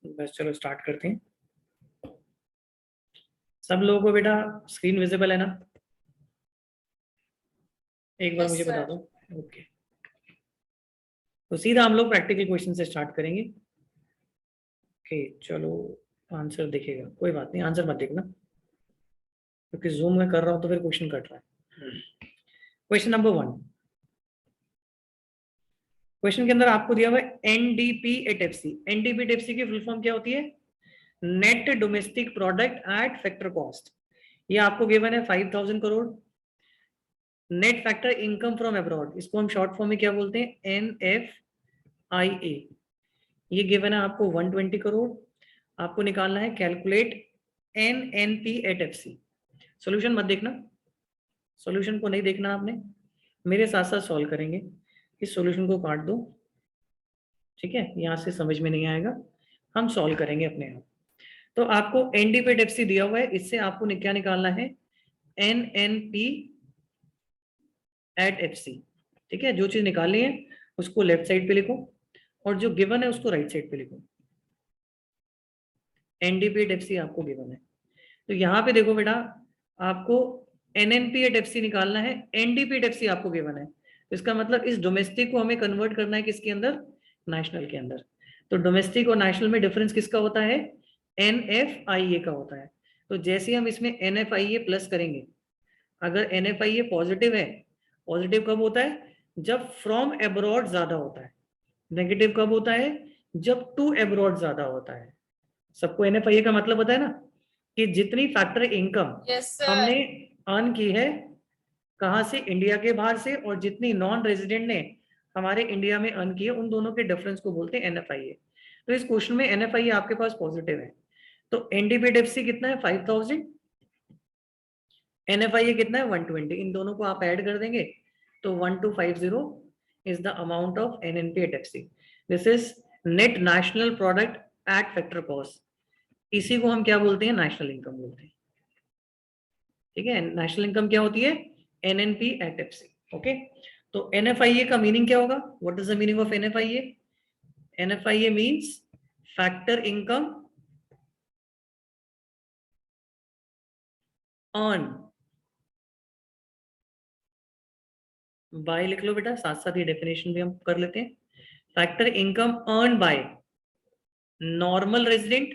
बस चलो स्टार्ट करते हैं। सब लोगों को बेटा स्क्रीन विजिबल है ना? एक बार यस मुझे बता सर। दो। ओके, तो सीधा हम लोग प्रैक्टिकल क्वेश्चन से स्टार्ट करेंगे। ओके चलो, आंसर दिखेगा, कोई बात नहीं, आंसर मत देखना क्योंकि जूम में कर रहा हूं तो फिर क्वेश्चन कट रहा है। Question number 1। क्वेश्चन के अंदर आपको दिया हुआ है NDP at FC. NDP at FC की फुल फॉर्म क्या होती है? Net domestic product at factor cost. ये आपको गिवन है 5000 crore. Net factor income from abroad, इसको हम शॉर्ट फॉर्म में क्या बोलते हैं? NFIA। ये गिवन है आपको 120 करोड़। आपको निकालना है calculate NNP at FC। Solution मत देखना, सॉल्यूशन को नहीं देखना आपने, मेरे साथ साथ सॉल्व करेंगे। इस सॉल्यूशन को काट दो, ठीक है, यहां से समझ में नहीं आएगा, हम सॉल्व करेंगे अपने आप। तो आपको NDP एट FC दिया हुआ है, इससे आपको क्या निकालना है? NNP at FC। ठीक है, जो चीज निकालनी है उसको लेफ्ट साइड पे लिखो और जो गिवन है उसको राइट साइड पे लिखो। NDP एट FC आपको गिवन है, तो यहाँ पे देखो बेटा, आपको NNP एट FC निकालना है, NDP एट FC आपको गिवन है। तो इसका मतलब इस डोमेस्टिक को हमें कन्वर्ट करना है किसके अंदर? नेशनल के अंदर। तो डोमेस्टिक और नेशनल में डिफरेंस किसका होता है? NFIA का होता है। तो जैसे हम इसमें NFIA प्लस करेंगे, अगर NFIA पॉजिटिव है, पॉजिटिव कब होता है? जब फ्रॉम एब्रॉड ज्यादा होता है। नेगेटिव कब होता है? जब टू एब्रॉड ज्यादा होता है। सबको NFIA का मतलब पता है ना, कि जितनी फैक्टर इनकम यस हमने सर। अर्न की है कहाँ से? इंडिया के बाहर से, और जितनी नॉन रेजिडेंट ने हमारे इंडिया में अर्न की है, उन दोनों के डिफरेंस को बोलते हैं NFIA। तो इस क्वेश्चन में NFIA आपके पास पॉजिटिव है, तो NDPFC कितना है? 5000। NFIA कितना है? 120। इन दोनों को आप ऐड कर देंगे तो 1250 is the amount of NNP at FC। This is net national product at factor cost. इसी को हम क्या बोलते हैं? नेशनल इनकम बोलते हैं। ठीक है, नेशनल इनकम क्या होती है? NNP at FC। ओके, तो NFIA का मीनिंग क्या होगा? What is the meaning of NFIA? NFIA means factor income earn by, लिख लो बेटा, साथ साथ ये डेफिनेशन भी हम कर लेते हैं। Factor income earn by normal resident,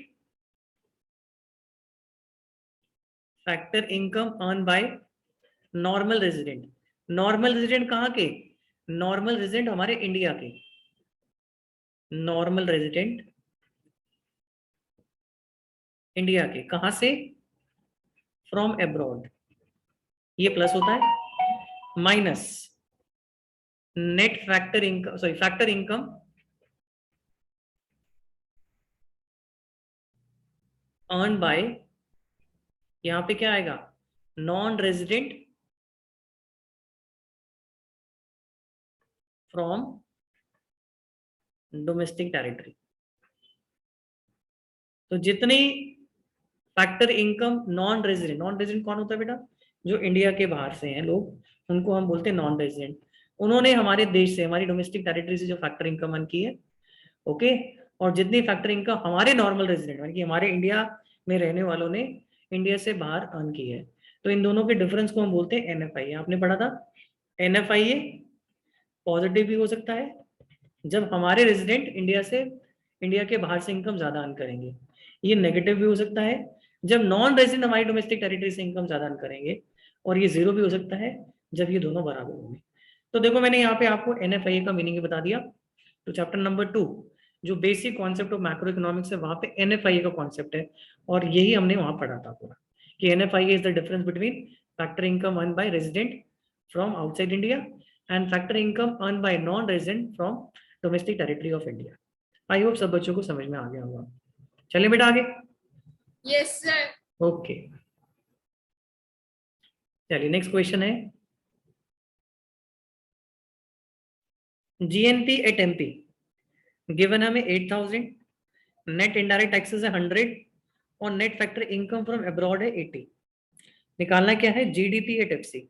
factor income earn by normal resident. Normal resident कहाँ के? नॉर्मल रेजिडेंट हमारे इंडिया के। नॉर्मल रेजिडेंट इंडिया के, कहां से? From abroad. ये प्लस होता है, minus net factor income, sorry factor income earn bye, यहां पे क्या आएगा? Non resident from domestic territory. तो जितनी factor income non resident, non resident कौन होता है बेटा? जो इंडिया के बाहर से हैं लोग, उनको हम बोलते हैं नॉन रेजिडेंट। उन्होंने हमारे देश से, हमारी डोमेस्टिक टेरिटरी से जो फैक्टर इनकम अर्न की है, ओके, और जितनी फैक्टर इनकम हमारे नॉर्मल रेजिडेंट यानी कि हमारे इंडिया में रहने वालों ने इंडिया से बाहर अर्न की है, तो इन दोनों के डिफरेंस को हम बोलते हैं NFIA। आपने पढ़ा था NFIA पॉजिटिव भी हो सकता है जब हमारे रेजिडेंट इंडिया के बाहर से इनकम ज्यादा अर्न करेंगे। ये नेगेटिव भी हो सकता है जब नॉन रेजिडेंट हमारी डोमेस्टिक टेरिटरी से इनकम ज्यादा अर्न करेंगे, और ये जीरो भी हो सकता है जब ये दोनों बराबर होंगे। तो देखो, मैंने यहाँ पे आपको NFIA का मीनिंग बता दिया। तो चैप्टर नंबर 2 जो basic concept of macro economics है, वहां पे NFIA का कॉन्सेप्ट है, और यही हमने वहां पढ़ा था पूरा, कि NFIA is the difference between factor income earn bye resident from outside India and factor income earn bye non resident from domestic territory of India. I hope सब बच्चों को समझ में आ गया होगा। चलिए बेटा आगे। Yes sir. ओके, चलिए नेक्स्ट क्वेश्चन है GNP एट MP। गिवन हमें 8000, नेट इनडायरेक्ट टैक्सेस है 100, और net factor income from abroad है 80। निकालना क्या है? GDP at FC।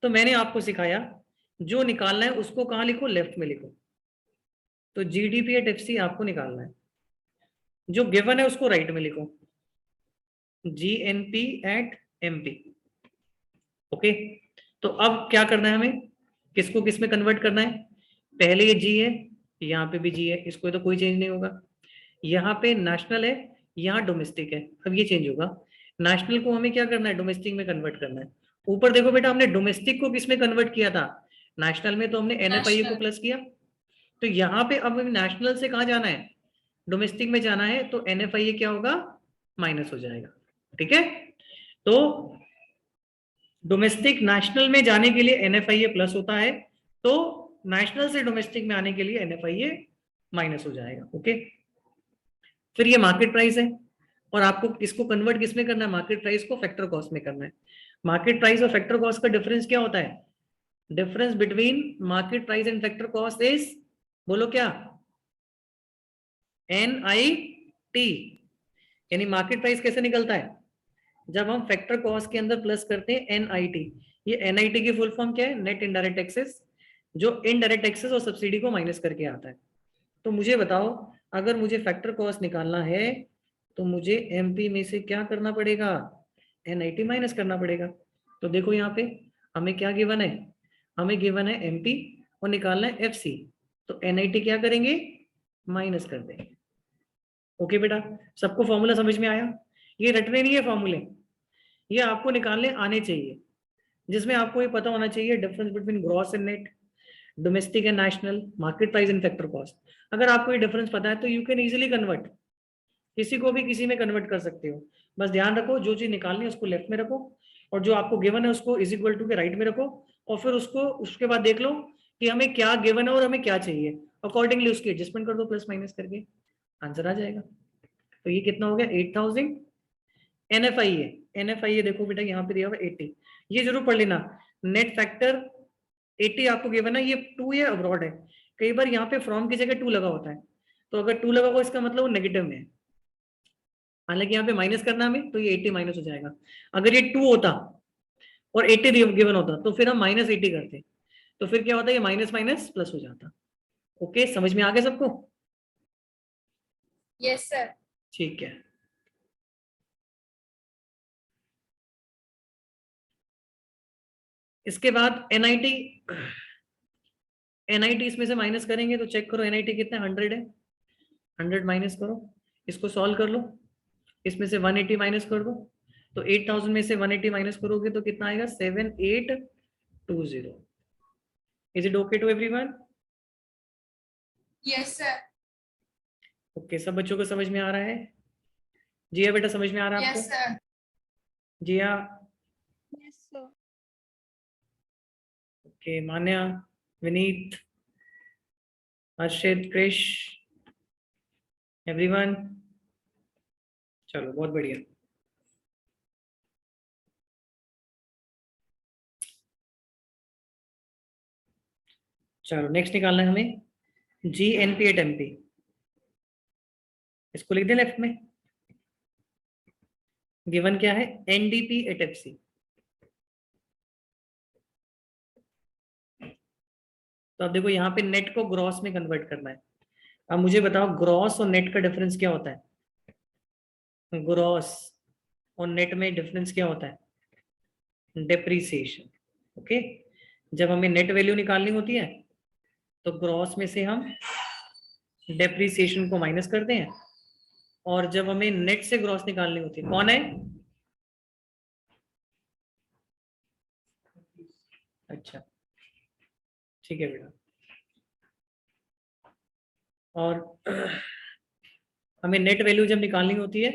तो मैंने आपको सिखाया जो निकालना है उसको कहाँ लिखो? लेफ्ट में लिखो। तो GDP एट FC आपको निकालना है। जो गिवन है उसको राइट में लिखो, GNP एट MP। ओके, तो अब क्या करना है हमें, किसको किस में कन्वर्ट करना है। पहले ये G है, यहाँ पे भी G है, इसको तो कोई चेंज नहीं होगा। यहाँ पे नेशनल है, यहाँ डोमेस्टिक है, अब ये चेंज होगा। नेशनल को हमें क्या करना है, डोमेस्टिक में कन्वर्ट करना है। ऊपर देखो बेटा, हमने डोमेस्टिक को किस में कन्वर्ट किया था, नेशनल में, तो हमने NFIA को National. प्लस किया। तो यहाँ पे अब नेशनल से कहाँ जाना है, डोमेस्टिक में जाना है, तो NFIA क्या होगा, माइनस हो जाएगा। ठीक है, तो डोमेस्टिक नेशनल में जाने के लिए NFIA प्लस होता है, तो नेशनल से डोमेस्टिक में आने के लिए NFIA माइनस हो जाएगा। ओके, फिर ये मार्केट प्राइस है, और आपको इसको कन्वर्ट किस में करना है, मार्केट प्राइस को फैक्टर कॉस्ट में करना है। मार्केट प्राइस और फैक्टर कॉस्ट का डिफरेंस क्या होता है, difference between market price and factor cost is, बोलो क्या, NIT। यानी मार्केट प्राइस कैसे निकलता है, जब हम फैक्टर कॉस्ट के अंदर प्लस करते हैं NIT। ये NIT की फुल फॉर्म क्या है, नेट इनडायरेक्ट टैक्सेस, जो इनडायरेक्ट टैक्सेस और सब्सिडी को माइनस करके आता है। तो मुझे बताओ, अगर मुझे फैक्टर कॉस्ट निकालना है तो मुझे MP में से क्या करना पड़ेगा, NIT माइनस करना पड़ेगा। तो देखो यहाँ पे हमें क्या गिवन है, हमें गिवन है MP और निकालना है FC, तो NIT क्या करेंगे, माइनस कर देंगे। ओके बेटा, सबको फॉर्मूला समझ में आया। ये रटने नहीं है फॉर्मूले, ये आपको निकालने आने चाहिए, जिसमें आपको ये पता होना चाहिए difference between gross and net, domestic and national, market price and factor cost. अगर आपको ये डिफरेंस पता है तो यू कैन इजीली कन्वर्ट, किसी को भी किसी में कन्वर्ट कर सकते हो। बस ध्यान रखो, जो चीज निकालनी है उसको लेफ्ट में रखो, और जो आपको गिवन है उसको इज इक्वल टू के राइट में रखो, और फिर उसको उसके बाद देख लो कि हमें क्या गिवन है और हमें क्या चाहिए, अकॉर्डिंगली उसकी एडजस्टमेंट कर दो, प्लस माइनस करके आंसर आ जाएगा। तो ये कितना हो गया, 8000। NFIA देखो बेटा यहाँ पे दिया हुआ 80, ये जरूर पढ़ लेना। नेट फैक्टर 80 आपको गिवन है, ये 2 ये अब्रॉड है, कई बार यहाँ पे फ्रॉम की जगह 2 लगा होता है, तो अगर 2 लगा हुआ इसका मतलब वो नेगेटिव में है, हालांकि यहाँ पे माइनस करना हमें, तो ये 80 माइनस हो जाएगा। अगर ये 2 होता और 80 गिवन होता तो फिर हम -80 करते, तो फिर क्या होता है, ये माइनस माइनस प्लस हो जाता। ओके, समझ में आ गया सबको। Yes, sir. ठीक है, इसके बाद NIT इसमें से माइनस करेंगे, तो चेक करो NIT कितना, 100 है, 100 माइनस करो, इसको सॉल्व कर लो, इसमें से 180 माइनस कर दो, तो 8000 में से 180 माइनस करोगे तो कितना आएगा, 7820। Is it okay to everyone. Yes, sir. Okay, सब बच्चों को समझ में आ रहा है, जिया बेटा समझ में आ रहा है Yes, आपको, sir. जिया। Yes, sir. ओके, मान्या, विनीत, हर्षित, क्रिश, एवरीवन, चलो बहुत बढ़िया। चलो नेक्स्ट निकालना है हमें GNP एट MP, इसको लिख दें लेफ्ट में। गिवन क्या है, NDP एट FC। तो अब देखो यहाँ पे नेट को ग्रॉस में कन्वर्ट करना है। अब मुझे बताओ ग्रॉस और नेट का डिफरेंस क्या होता है, ग्रॉस और नेट में डिफरेंस क्या होता है, डेप्रीसिएशन। ओके, जब हमें नेट वैल्यू निकालनी होती है तो ग्रॉस में से हम डेप्रीसिएशन को माइनस करते हैं, और जब हमें नेट से ग्रॉस निकालनी होती है, कौन है, अच्छा ठीक है बेटा, और हमें नेट वैल्यू जब निकालनी होती है,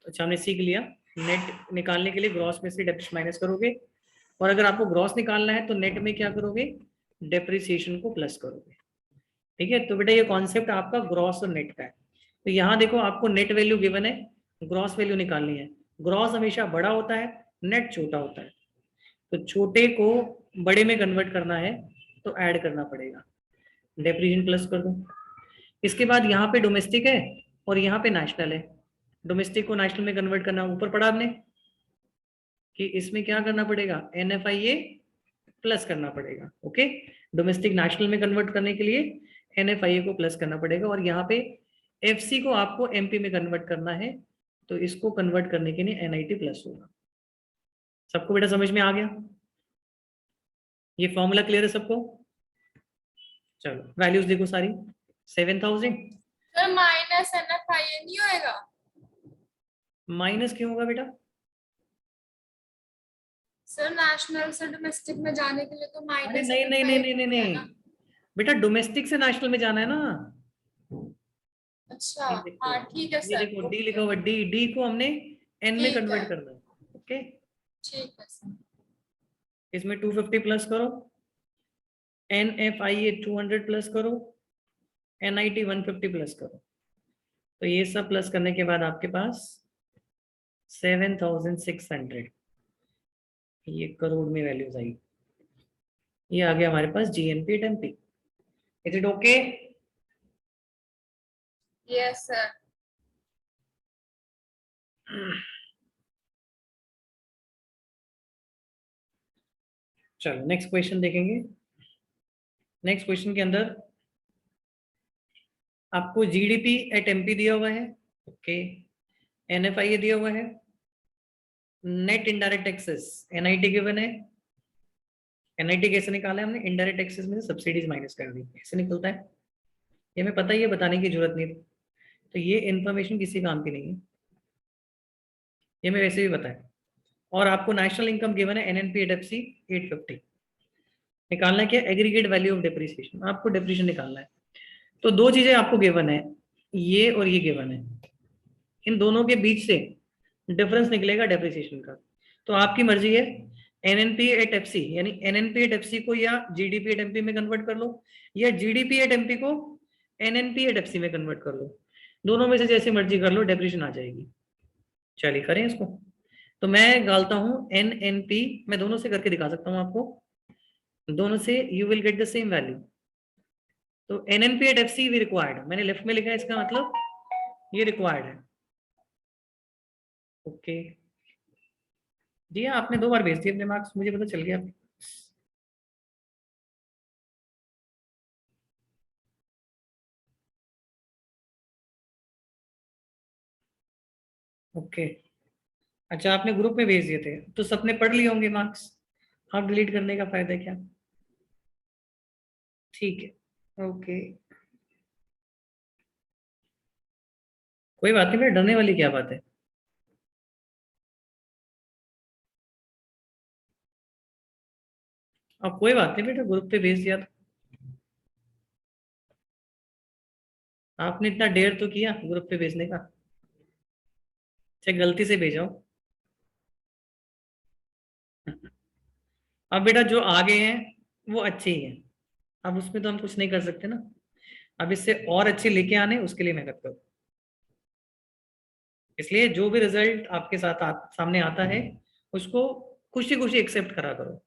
अच्छा हमने सीख लिया, नेट निकालने के लिए ग्रॉस में से डेप्रिसिएशन माइनस करोगे, और अगर आपको ग्रॉस निकालना है तो नेट में क्या करोगे, डेप्रिसिएशन को प्लस करोगे। ठीक है, तो बेटा ये कॉन्सेप्ट आपका ग्रॉस और नेट का है। तो यहाँ देखो आपको नेट वैल्यू गिवन है, ग्रॉस वैल्यू निकालनी है, ग्रॉस हमेशा बड़ा होता है, नेट छोटा होता है, तो छोटे को बड़े में कन्वर्ट करना है तो ऐड करना पड़ेगा, डेप्रिसिएशन प्लस कर दो। इसके बाद यहाँ पे डोमेस्टिक है और यहाँ पे नेशनल है, डोमेस्टिक को नेशनल में कन्वर्ट करना, ऊपर पढ़ा आपने कि इसमें क्या करना पड़ेगा, NFIA प्लस करना पड़ेगा। ओके, डोमेस्टिक नेशनल में कन्वर्ट करने के लिए NFIA को प्लस करना पड़ेगा, और यहाँ पे FC को आपको MP में कन्वर्ट करना है, तो इसको कन्वर्ट करने के लिए NIT प्लस होगा। सबको बेटा समझ में आ गया? ये फॉर्मूला क्लियर है सबको? चलो वैल्यूज देखो सारी 7000। सर माइनस NFIA नहीं होएगा? माइनस क्यों होगा बेटा? सर नेशनल से डोमेस्टिक में जाने के लिए तो अरे माइनस नहीं नहीं नहीं नहीं नहीं नहीं बेटा, डोमेस्टिक से नेशनल में जाना है ना। अच्छा ये देखो, हाँ ठीक है ये सर। देखो डी लिखा हुआ, डी को हमने N में ठीक कन्वर्ट है। करना है। ओके, ठीक है सर। इसमें 250 प्लस करो, NFIA 200 प्लस करो, NIT 150 प्लस करो, तो ये सब प्लस करने के बाद आपके पास 7600, ये करोड़ में वैल्यूज आई। ये आ गया हमारे पास GNP at MP। Is it okay? Yes sir. चलो नेक्स्ट क्वेश्चन देखेंगे। नेक्स्ट क्वेश्चन के अंदर आपको GDP एट MP दिया हुआ है, ओके, NFIA दिया हुआ है, net indirect taxes NIT given है। NIT कैसे निकाला है हमने? इनडायरेक्ट टैक्सेस में सब्सिडीज माइनस कर दी, ऐसे निकलता है। ये हमें पता ही है, बताने की जरूरत नहीं, तो ये इन्फॉर्मेशन किसी काम की नहीं है, ये मैं वैसे भी बताया। और आपको नेशनल इनकम गिवन है NNP एट FC 850। निकालना क्या? एग्रीगेट वैल्यू ऑफ डेप्रिसिएशन, आपको डेप्रिसिएशन निकालना है। तो दो चीजें आपको गिवन है, ये और ये गिवन है, इन दोनों के बीच से डिफरेंस निकलेगा डेप्रिसिएशन का। तो आपकी मर्जी है, NNP एट FC यानी NNP एट FC को या GDP एट MP में कन्वर्ट कर लो, या GDP एट MP को NNP एट FC में कन्वर्ट कर लो। दोनों में से जैसे मर्जी कर लो, डेप्रिसिएशन आ जाएगी। चलिए करें इसको। तो मैं डालता हूं NNP, मैं दोनों से करके दिखा सकता हूं आपको, दोनों से you will get the same value. तो NNP एट FC भी रिक्वायर्ड, मैंने लेफ्ट में लिखा है, इसका मतलब ये रिक्वायर्ड है। ओके जी, आपने 2 बार भेज दिए अपने मार्क्स, मुझे पता चल गया। ओके अच्छा, आपने ग्रुप में भेज दिए थे तो सबने पढ़ लिए होंगे मार्क्स, आप डिलीट करने का फायदा है क्या? ठीक है ओके, कोई बात नहीं, मेरे डरने वाली क्या बात है। अब कोई बात नहीं बेटा, ग्रुप पे भेज दिया तो आपने इतना डेयर तो किया ग्रुप पे भेजने का, चाहे गलती से भेजाओ। अब बेटा जो आगे हैं वो अच्छे ही हैं, अब उसमें तो हम कुछ नहीं कर सकते ना, अब इससे और अच्छे लेके आने उसके लिए मेहनत करो। इसलिए जो भी रिजल्ट आपके साथ सामने आता है उसको खुशी खुशी एक्सेप्ट करा करो,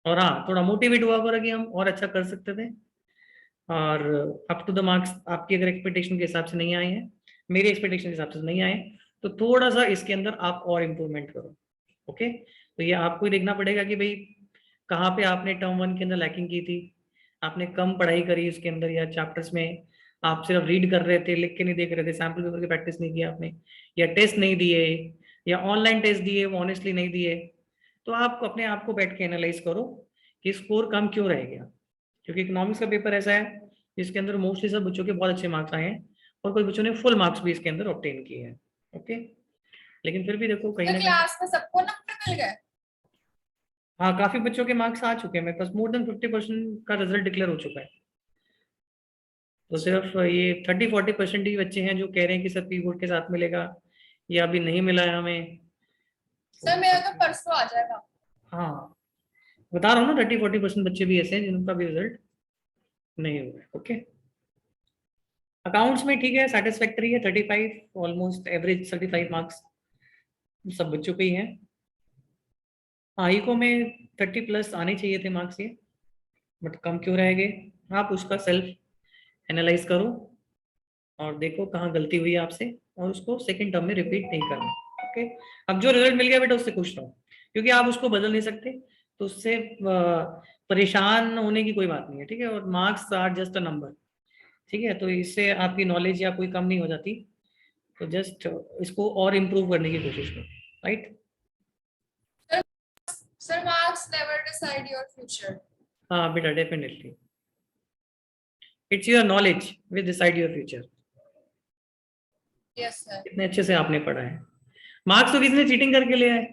और हाँ थोड़ा मोटिवेट हुआ करो कि हम और अच्छा कर सकते थे। और अप टू द मार्क्स आपकी अगर एक्सपेक्टेशन के हिसाब से नहीं आए हैं, मेरी एक्सपेक्टेशन के हिसाब से नहीं आए, तो थोड़ा सा इसके अंदर आप और इम्प्रूवमेंट करो। ओके, तो ये आपको ही देखना पड़ेगा कि भाई कहाँ पे आपने टर्म 1 के अंदर लैकिंग की थी, आपने कम पढ़ाई करी उसके अंदर, या चैप्टर्स में आप सिर्फ रीड कर रहे थे, लिख के नहीं देख रहे थे, सैम्पल पेपर की प्रैक्टिस नहीं किया आपने, या टेस्ट नहीं दिए, या ऑनलाइन टेस्ट दिए वो ऑनेस्टली नहीं दिए। तो आप अपने आप को बैठ के एनालाइज करो कि स्कोर कम क्यों रह गया, क्योंकि इकोनॉमिक्स का पेपर ऐसा है जिसके अंदर मोस्टली सब बच्चों के बहुत अच्छे मार्क्स आए हैं, और कुछ बच्चों ने फुल मार्क्स भी इसके अंदर ऑब्टेन किए हैं। ओके, लेकिन फिर भी देखो कहीं ना कहीं, क्लास में सबको नंबर मिल गए? हाँ काफी बच्चों के मार्क्स आ चुके हैं मेरे पास, मोर देन 50% का रिजल्ट डिक्लेयर हो चुका है। तो सिर्फ ये 30-40% ही बच्चे हैं जो कह रहे हैं कि सर पी बोर्ड के साथ मिलेगा, या अभी नहीं मिला है हमें। सर मेरा तो परसों आ जाएगा। हाँ बता रहा हूँ ना, 30-40% बच्चे भी ऐसे हैं जिनका भी रिजल्ट नहीं हुआ है। ओके, अकाउंट्स में ठीक है, सेटिस्फैक्टरी है, 35 ऑलमोस्ट एवरेज 35 मार्क्स सब बच्चों के ही हैं। हाँ इको में 30+ आने चाहिए थे मार्क्स ये, बट कम क्यों रह गए, आप उसका सेल्फ एनालाइज करो और देखो कहाँ गलती हुई है आपसे, और उसको सेकंड टर्म में रिपीट नहीं करना। ओके, अब जो रिजल्ट मिल गया बेटा उससे खुश रहो, क्योंकि आप उसको बदल नहीं सकते, तो उससे परेशान होने की कोई बात नहीं है, ठीक है। और marks are just a number, ठीक है, तो इससे आपकी नॉलेज या कोई कम नहीं हो जाती, तो जस्ट इसको और इम्प्रूव करने की कोशिश करो, right. Sir, marks never decide your future. हाँ बेटा, definitely it's your knowledge which decide your future. Yes, sir. कितने अच्छे से आपने पढ़ा है। मार्क्स तो किसने चीटिंग करके लिया है,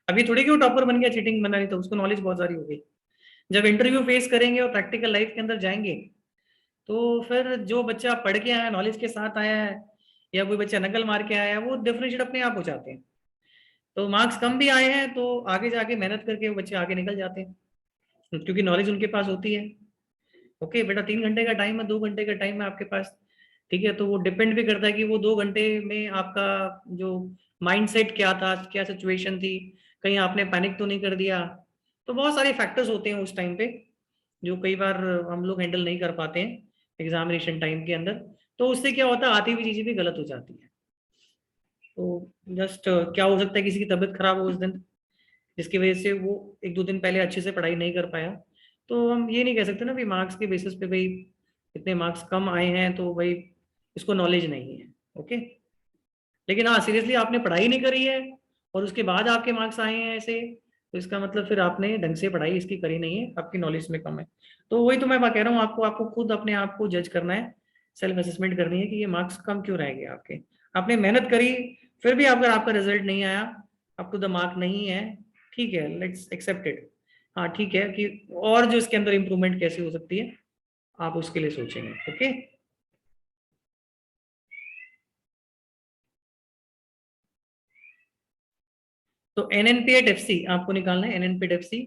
अभी थोड़ी कि वो टॉपर बन गया चीटिंग बना, नहीं तो उसको नॉलेज बहुत सारी हो गई। जब इंटरव्यू फेस करेंगे और प्रैक्टिकल लाइफ के अंदर जाएंगे, तो फिर जो बच्चा पढ़ के आया, नॉलेज के साथ आया है, या कोई बच्चा नकल मार के आया है, वो डिफरेंशिएट अपने आप हो जाते हैं। तो मार्क्स कम भी आए हैं तो आगे जाके मेहनत करके वो बच्चे आगे निकल जाते हैं, क्योंकि नॉलेज उनके पास होती है। ओके बेटा, 3 घंटे का टाइम है, 2 घंटे का टाइम है आपके पास, ठीक है, तो वो डिपेंड भी करता है कि वो 2 घंटे में आपका जो माइंडसेट क्या था, क्या सिचुएशन थी, कहीं आपने पैनिक तो नहीं कर दिया। तो बहुत सारे फैक्टर्स होते हैं उस टाइम पे, जो कई बार हम लोग हैंडल नहीं कर पाते हैं एग्जामिनेशन टाइम के अंदर। तो उससे क्या होता है, आती हुई चीजें भी गलत हो जाती है। तो जस्ट क्या हो सकता है, किसी की तबीयत खराब हो उस दिन, जिसकी वजह से वो 1-2 दिन पहले अच्छे से पढ़ाई नहीं कर पाया, तो हम ये नहीं कह सकते ना भी मार्क्स के बेसिस पे भाई इतने मार्क्स कम आए हैं तो भाई इसको नॉलेज नहीं है। ओके, लेकिन हाँ सीरियसली आपने पढ़ाई नहीं करी है और उसके बाद आपके मार्क्स आए हैं ऐसे, तो इसका मतलब फिर आपने ढंग से पढ़ाई इसकी करी नहीं है, आपकी नॉलेज में कम है। तो वही तो मैं बात कह रहा हूँ, आपको आपको खुद अपने आप को जज करना है, सेल्फ असेसमेंट करनी है कि ये मार्क्स कम क्यों रह गए आपके। आपने मेहनत करी, फिर भी अगर आपका रिजल्ट नहीं आया, अप टू द मार्क नहीं है, ठीक है, लेट्स एक्सेप्टेड। हाँ ठीक है, कि और जो इसके अंदर इंप्रूवमेंट कैसे हो सकती है आप उसके लिए सोचेंगे। ओके, तो एनएनपी एट एफसी आपको निकालना है, एनएनपी एट एफसी।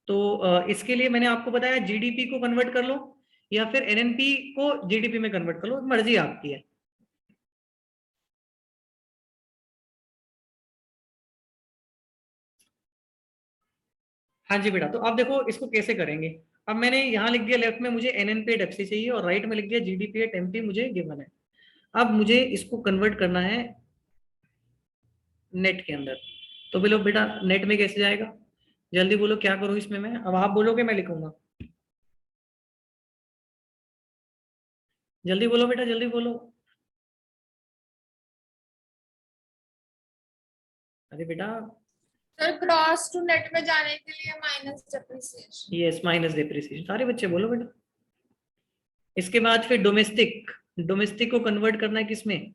तो इसके लिए मैंने आपको बताया जीडीपी को कन्वर्ट कर लो या फिर एनएनपी को जीडीपी में कन्वर्ट कर लो, मर्जी आपकी है। हाँ जी बेटा, तो आप देखो इसको कैसे करेंगे। अब मैंने यहाँ लिख दिया लेफ्ट में मुझे एनएनपी एट एफसी चाहिए और राइट में लिख दिया जीडीपी एट एमपी मुझे गिवन है। अब मुझे इसको कन्वर्ट करना है नेट के अंदर। तो बोलो बेटा नेट में कैसे जाएगा, जल्दी बोलो क्या करूं इसमें मैं, अब आप बोलोगे मैं लिखूंगा, जल्दी बोलो बेटा जल्दी बोलो। अरे बेटा, Sir, gross to net में जाने के लिए minus depreciation. Yes minus depreciation, सारे बच्चे बोलो बेटा। इसके बाद फिर डोमेस्टिक, डोमेस्टिक को कन्वर्ट करना है किसमें,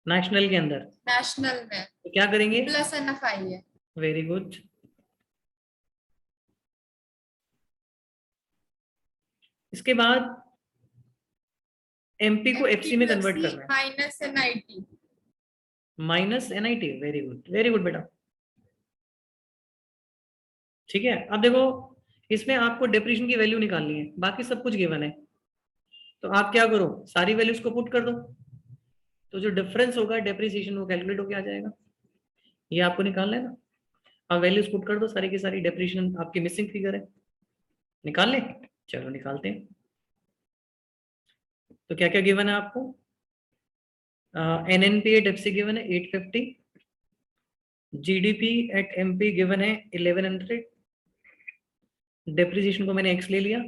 नेशनल के अंदर। National में तो क्या करेंगे, plus NFI है. Very good. इसके बाद एमपी को एफसी में कन्वर्ट करना है, minus NIT. Minus NIT, very good very good बेटा। ठीक है, अब देखो इसमें आपको डिप्रेशन की वैल्यू निकालनी है, बाकी सब कुछ गिवन है। तो आप क्या करो, सारी वैल्यूज को पुट कर दो, तो जो डिफरेंस होगा डेप्रिसिएशन वो कैलकुलेट होकर आ जाएगा। ये आपको निकालना है ना, अब वैल्यूज पुट कर दो सारी की सारी, डेप्रिसिएशन आपकी मिसिंग फिगर है, निकाल लें, चलो निकालते हैं। तो क्या क्या गिवन है आपको, एनएनपी एट एफसी गिवन है 850, जीडीपी एट एमपी गिवन है 1100, डेप्रिसिएशन को मैंने एक्स ले लिया,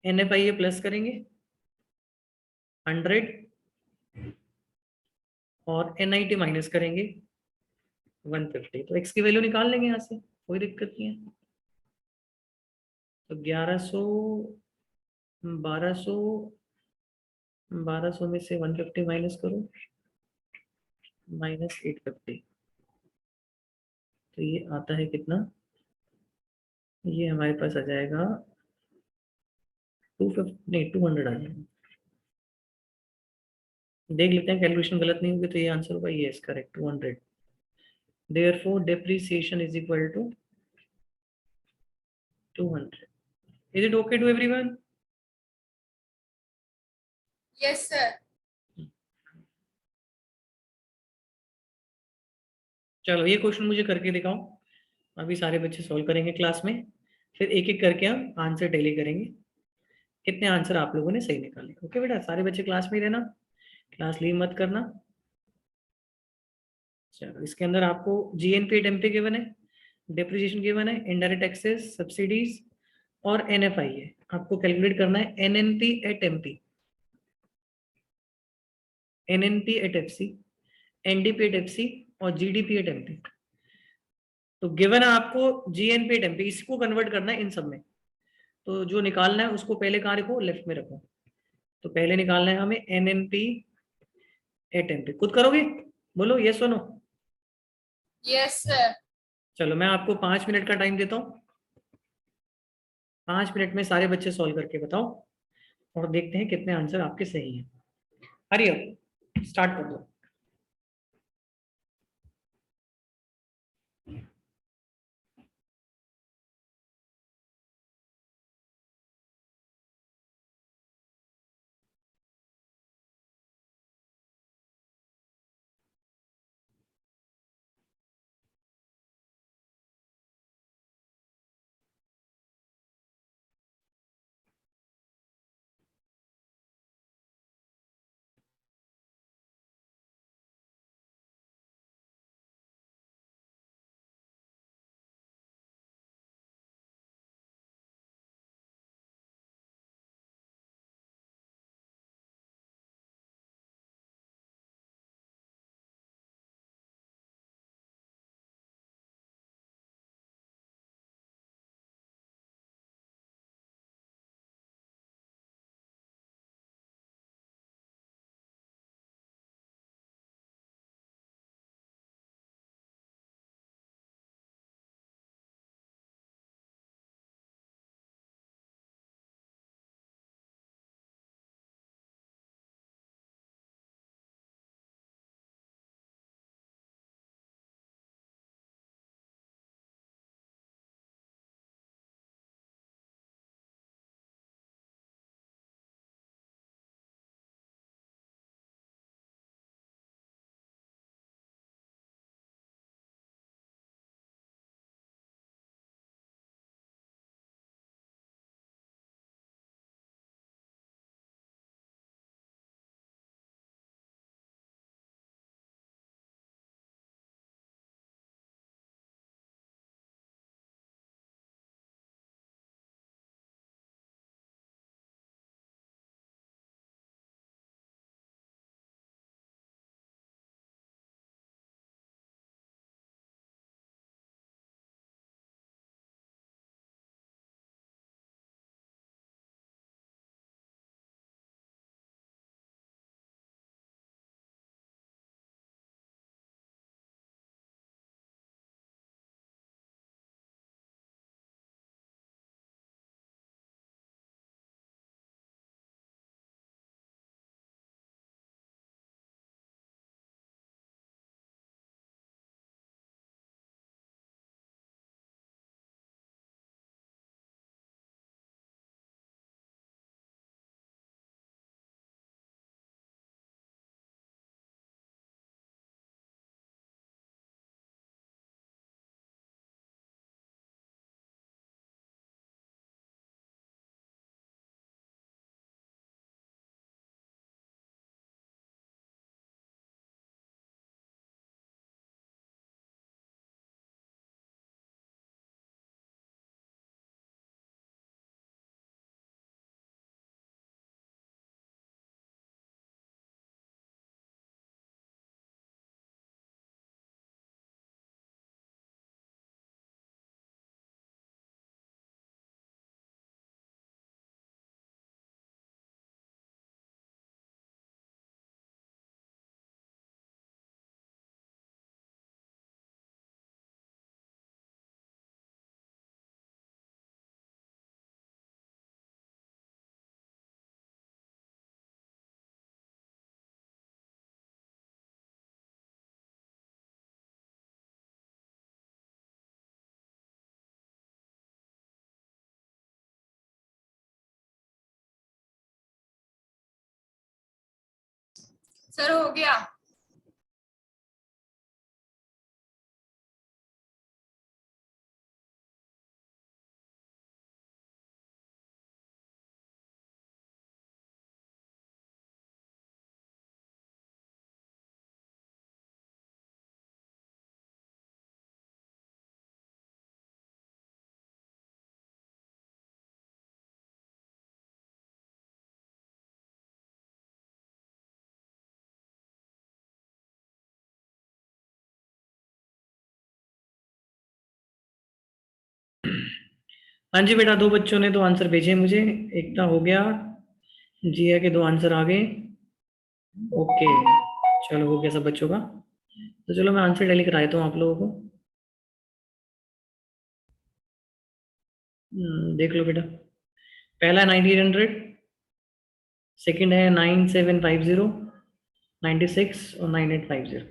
एनएफआई प्लस करेंगे 100 और एनआईटी माइनस करेंगे 150। तो एक्स की वैल्यू निकाल लेंगे यहाँ से, कोई दिक्कत नहीं है। तो 1100, 1200, 1200 में से 150 माइनस करो, माइनस 850, तो ये आता है कितना, ये हमारे पास आ जाएगा 250, नहीं 200 आ जाएगा। देख लेते हैं कैलकुलेशन गलत नहीं होगी तो ये आंसर होगा, yes correct 200। therefore depreciation is equal to 200। is it okay to everyone? Yes, sir. चलो ये क्वेश्चन मुझे करके दिखाओ, अभी सारे बच्चे सॉल्व करेंगे क्लास में, फिर एक एक करके हम आंसर टैली करेंगे, कितने आंसर आप लोगों ने सही निकाले। ओके बेटा, सारे बच्चे क्लास में ही रहना, क्लास लीव मत करना। चलो इसके अंदर आपको जीएनपी एमपी गिवन है, डेप्रिसिएशन गिवन है, इनडायरेक्ट टैक्सेस, सब्सिडीज और एनएफआई है। आपको कैलकुलेट करना है NNP at MP, NNP at FC, NDP at FC और जीडीपी एट एमपी। तो गिवन है आपको जीएनपी एट एमपी, इसको कन्वर्ट करना है इन सब में। तो जो निकालना है उसको पहले कहाँ रखो, लेफ्ट में रखो। तो पहले निकालना है हमें एनएनपी एट एमपी। खुद करोगे, बोलो ये सुनो। Yes sir. चलो मैं आपको 5 मिनट का टाइम देता हूँ, 5 मिनट में सारे बच्चे सॉल्व करके बताओ और देखते हैं कितने आंसर आपके सही हैं। हरी अप, स्टार्ट कर दो। सर हो गया। हाँ जी बेटा, दो बच्चों ने तो आंसर भेजे मुझे। एक तो हो गया, जिया के दो आंसर आ गए। ओके, चलो हो गया सब बच्चों का। तो चलो मैं आंसर टैली करा देता हूँ आप लोगों को। देख लो बेटा। पहला 1900, सेकंड है 9750, 96 और 9850।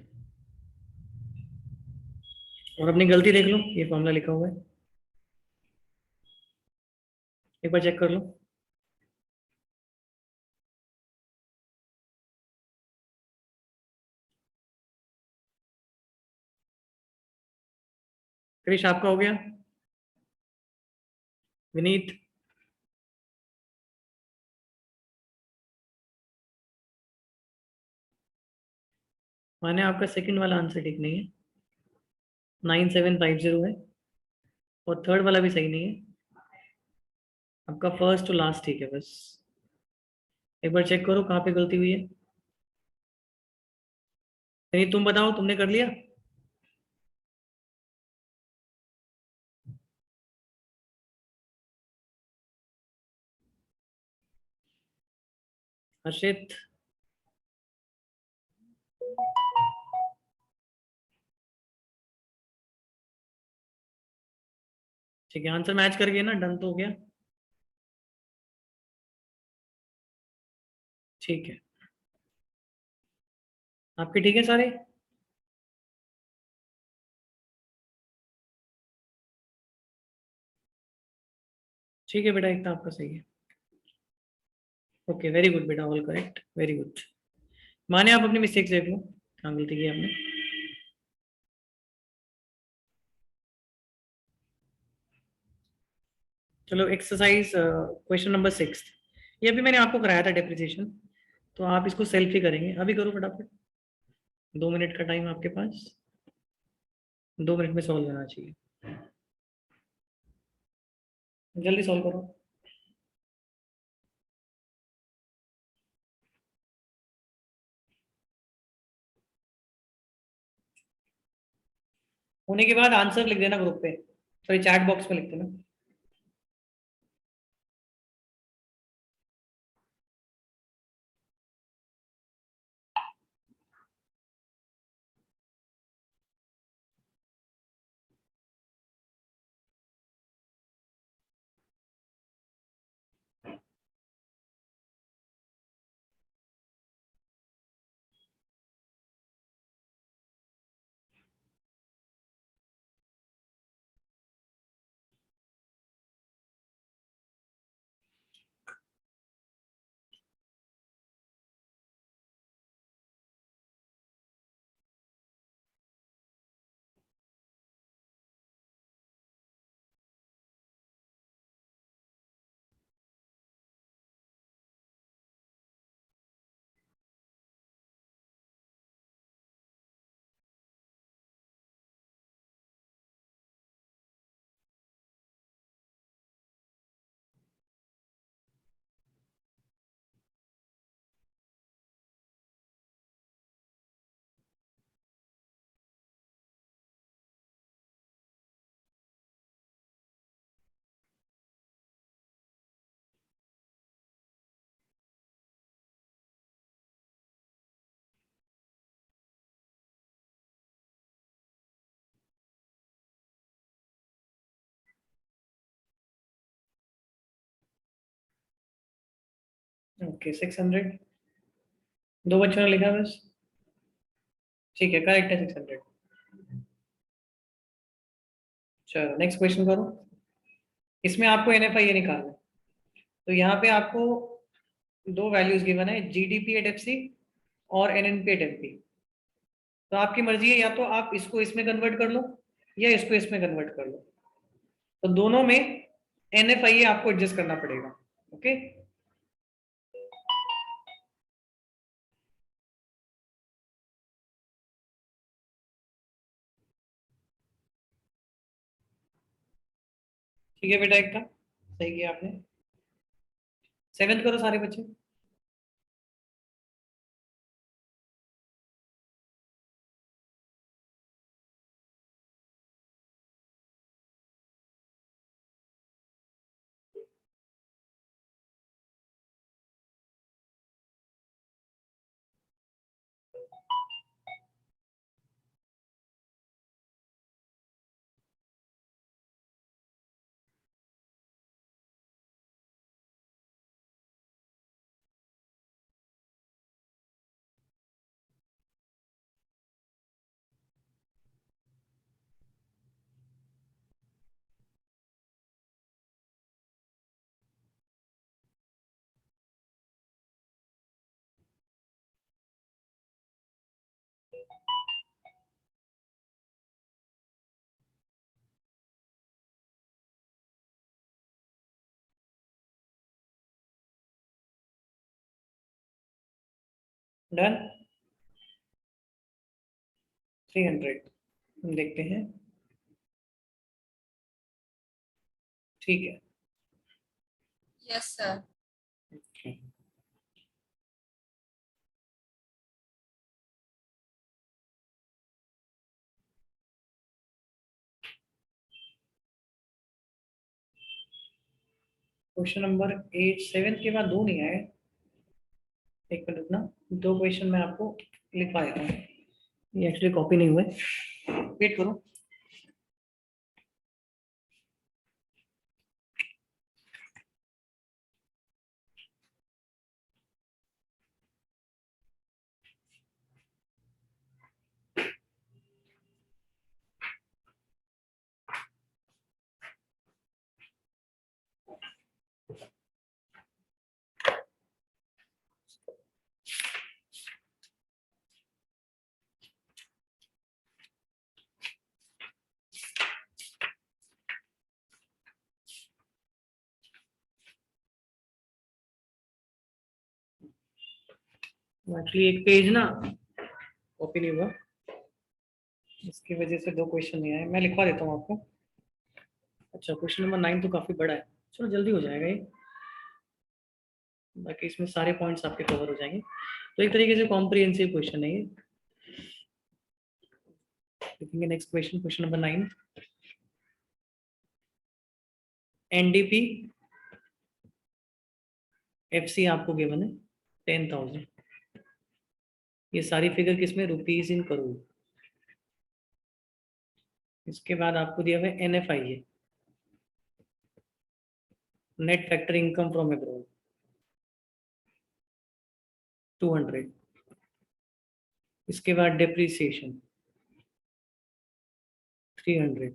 और अपनी गलती देख लो, ये फॉर्मूला लिखा हुआ है, एक बार चेक कर लो। क्रिश आपका हो गया? विनीत? माने आपका सेकंड वाला आंसर ठीक नहीं है, 9750 है। और थर्ड वाला भी सही नहीं है। आपका फर्स्ट टू लास्ट ठीक है बस। एक बार चेक करो कहाँ पे गलती हुई है। नहीं, तुम बताओ, तुमने कर लिया? हर्षित? ठीक है, आंसर मैच कर गया ना, डन तो हो गया। ठीक है, आपके ठीक है सारे? ठीक है बेटा, एक तो आपका सही है। ओके, वेरी गुड बेटा, ऑल करेक्ट, वेरी गुड। माने आप अपनी मिस्टेक्स देख लो, कहाँ गलती की आपने। चलो एक्सरसाइज क्वेश्चन नंबर 6। ये अभी मैंने आपको कराया था डेप्रिसिएशन, तो आप इसको सेल्फ ही करेंगे। अभी करो फटाफट, 2 मिनट का टाइम आपके पास, 2 मिनट में सॉल्व होना चाहिए। जल्दी सॉल्व करो। होने के बाद आंसर लिख देना ग्रुप पे, सॉरी चैट बॉक्स में लिख देना। ओके, 600। दो बच्चों ने लिखा बस। ठीक है, करेक्ट है 600। चलो नेक्स्ट क्वेश्चन करो। इसमें आपको NFIA निकालना है। तो यहाँ पे आपको दो वैल्यूज गिवन है, GDP एट FC और NNP एट MP। तो आपकी मर्जी है, या तो आप इसको इसमें कन्वर्ट कर लो या इसको इसमें कन्वर्ट कर लो। तो दोनों में NFIA आपको एडजस्ट करना पड़ेगा। ओके, ठीक है बेटा, एक का सही किया आपने। सेवेंथ करो सारे बच्चे। डन। 300 देखते हैं। ठीक है। Yes sir. क्वेश्चन नंबर 8 7 के बाद 2 नहीं आए। एक मिनट रुकना, 2 क्वेश्चन मैं आपको लिखवा देता हूँ, ये एक्चुअली कॉपी नहीं हुए, वेट करो। एक्चुअली एक पेज ना कॉपी नहीं हुआ, इसकी वजह से 2 क्वेश्चन नहीं आए, मैं लिखवा देता हूँ आपको। अच्छा, क्वेश्चन नंबर 9 तो काफी बड़ा है, चलो जल्दी हो जाएगा ये, बाकी इसमें सारे पॉइंट्स आपके कवर हो जाएंगे। तो एक तरीके से कॉम्प्रिहेंसिव क्वेश्चन है ये। देखेंगे next question, question number 9। NDP FC आपको गिवन है 10,000। ये सारी फिगर किसमें, रुपीज इन करोड़। इसके बाद आपको दिया हुआ है एनएफआई है, net factor income from abroad 200। इसके बाद डेप्रिसिएशन 300।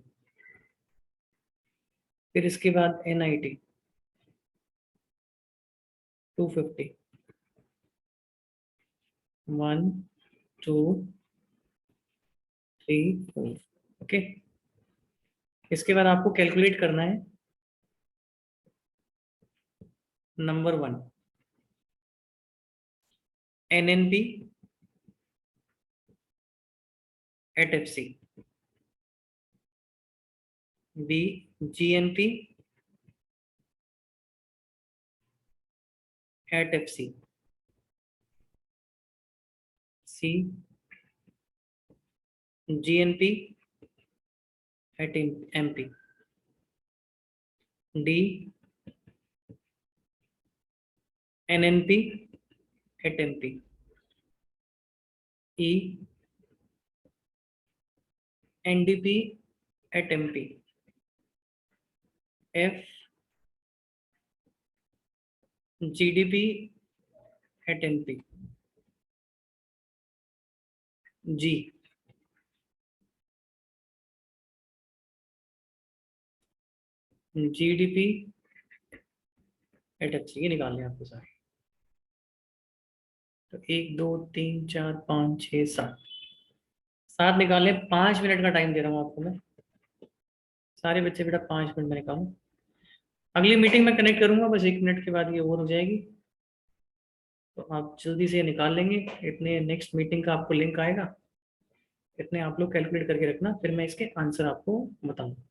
फिर इसके बाद एनआईटी 250। 1 2 3 4। ओके। इसके बाद आपको कैलकुलेट करना है number 1 NNP at FC, B GNP at FC, C GNP at MP, D NNP at MP, E NDP at MP, F GDP at MP, G GDP at FC. ये निकालने हैं आपको सारे। तो 1 2 3 4 5 6 7 7 निकालने, 5 मिनट का टाइम दे रहा हूँ आपको मैं। सारे बच्चे बेटा 5 मिनट में निकालो। अगली मीटिंग में कनेक्ट करूंगा, बस 1 मिनट के बाद ये ओवर हो जाएगी, तो आप जल्दी से निकाल लेंगे। इतने नेक्स्ट मीटिंग का आपको लिंक आएगा, इतने आप लोग कैलकुलेट करके रखना, फिर मैं इसके आंसर आपको बताऊंगा।